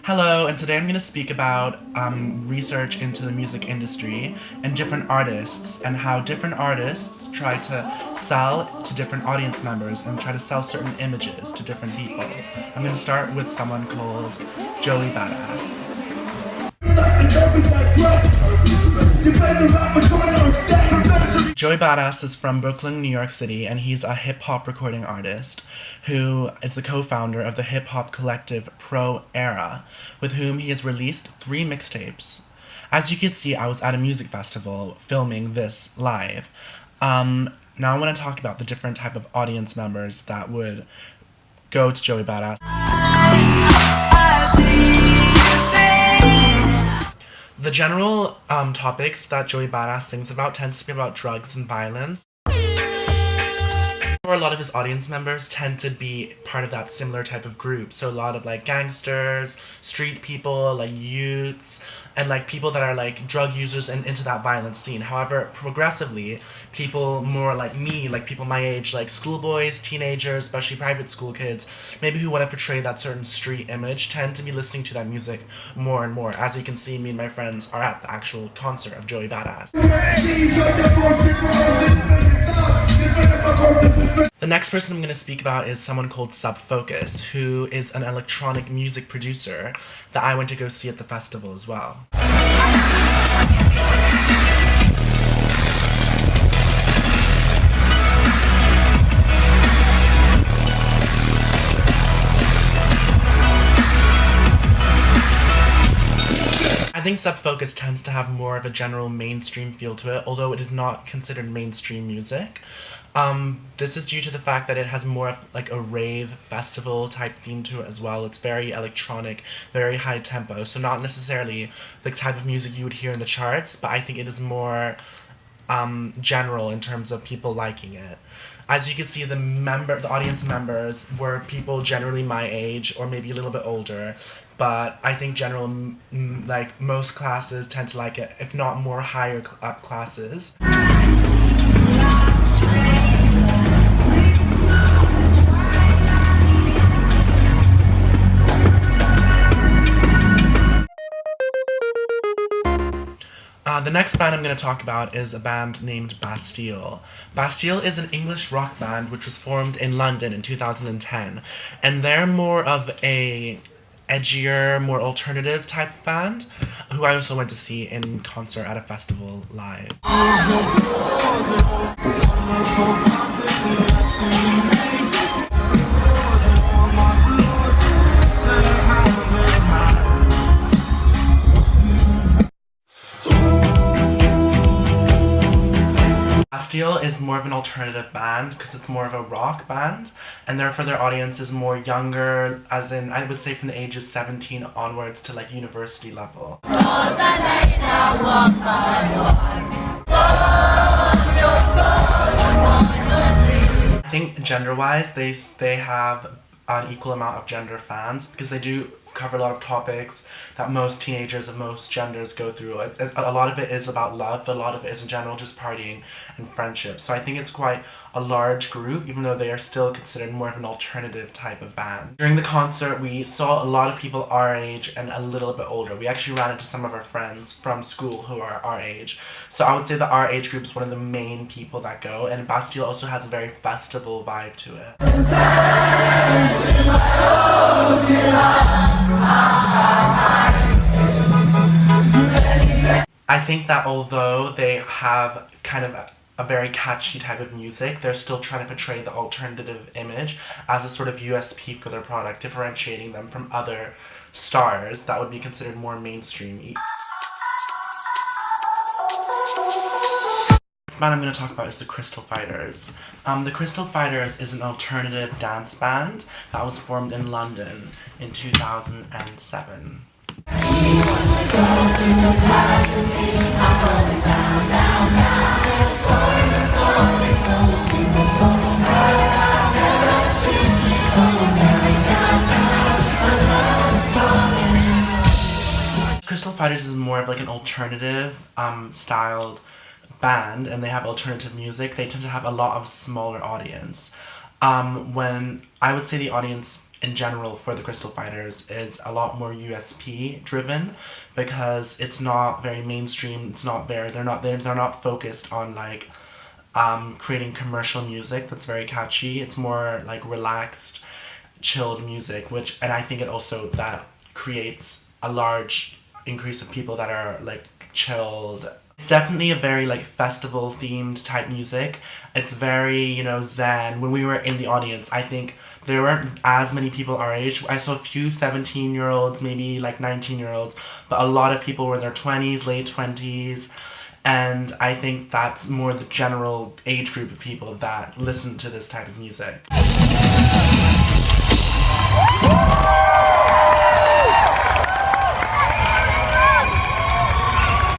Hello, and today I'm going to speak about research into the music industry and different artists and how different artists try to sell to different audience members and try to sell certain images to different people. I'm going to start with someone called Joey Badass. Joey Badass is from Brooklyn, New York City, and he's a hip-hop recording artist who is the co-founder of the hip-hop collective Pro Era, with whom he has released 3 mixtapes. As you can see, I was at a music festival filming this live. Now I want to talk about the different type of audience members that would go to Joey Badass. The general topics that Joey Badass sings about tends to be about drugs and violence. A lot of his audience members tend to be part of that similar type of group. So a lot of like gangsters, street people, like youths, and like people that are like drug users and into that violent scene. However, progressively, people more like me, like people my age, like schoolboys, teenagers, especially private school kids, maybe who want to portray that certain street image, tend to be listening to that music more and more. As you can see, me and my friends are at the actual concert of Joey Badass. The next person I'm going to speak about is someone called Sub Focus, who is an electronic music producer that I went to go see at the festival as well. I think Sub Focus tends to have more of a general mainstream feel to it, although it is not considered mainstream music. This is due to the fact that it has more of like a rave festival type theme to it as well. It's very electronic, very high tempo, so not necessarily the type of music you would hear in the charts, but I think it is more general in terms of people liking it. As you can see, the audience members were people generally my age or maybe a little bit older, but I think like most classes tend to like it, if not more higher up classes. The next band I'm going to talk about is a band named Bastille. Bastille is an English rock band which was formed in London in 2010, and they're more of a edgier, more alternative type of band, who I also went to see in concert at a festival live. Bastille is more of an alternative band because it's more of a rock band, and therefore their audience is more younger, as in I would say from the ages 17 onwards to like university level. I think gender-wise they have an equal amount of gender fans because they do cover a lot of topics that most teenagers of most genders go through. A lot of it is about love, but a lot of it is in general just partying and friendship. So I think it's quite a large group, even though they are still considered more of an alternative type of band. During the concert, we saw a lot of people our age and a little bit older. We actually ran into some of our friends from school who are our age. So I would say that our age group is one of the main people that go, and Bastille also has a very festival vibe to it. I think that although they have kind of a very catchy type of music, they're still trying to portray the alternative image as a sort of USP for their product, differentiating them from other stars that would be considered more mainstream. The band I'm going to talk about is the Crystal Fighters. The Crystal Fighters is an alternative dance band that was formed in London in 2007. Crystal Fighters is more of like an alternative styled band, and they have alternative music. They tend to have a lot of smaller audience. When I would say the audience in general for the Crystal Fighters is a lot more USP driven, because it's not very mainstream. It's not very they're not focused on like creating commercial music that's very catchy. It's more like relaxed, chilled music, which, and I think it also that creates a large increase of people that are like chilled. It's definitely a very like festival themed type music. It's very, you know, zen. When we were in the audience, I think there weren't as many people our age. I saw a few 17-year-olds, maybe like 19-year-olds, but a lot of people were in their 20s, late 20s. And I think that's more the general age group of people that listen to this type of music.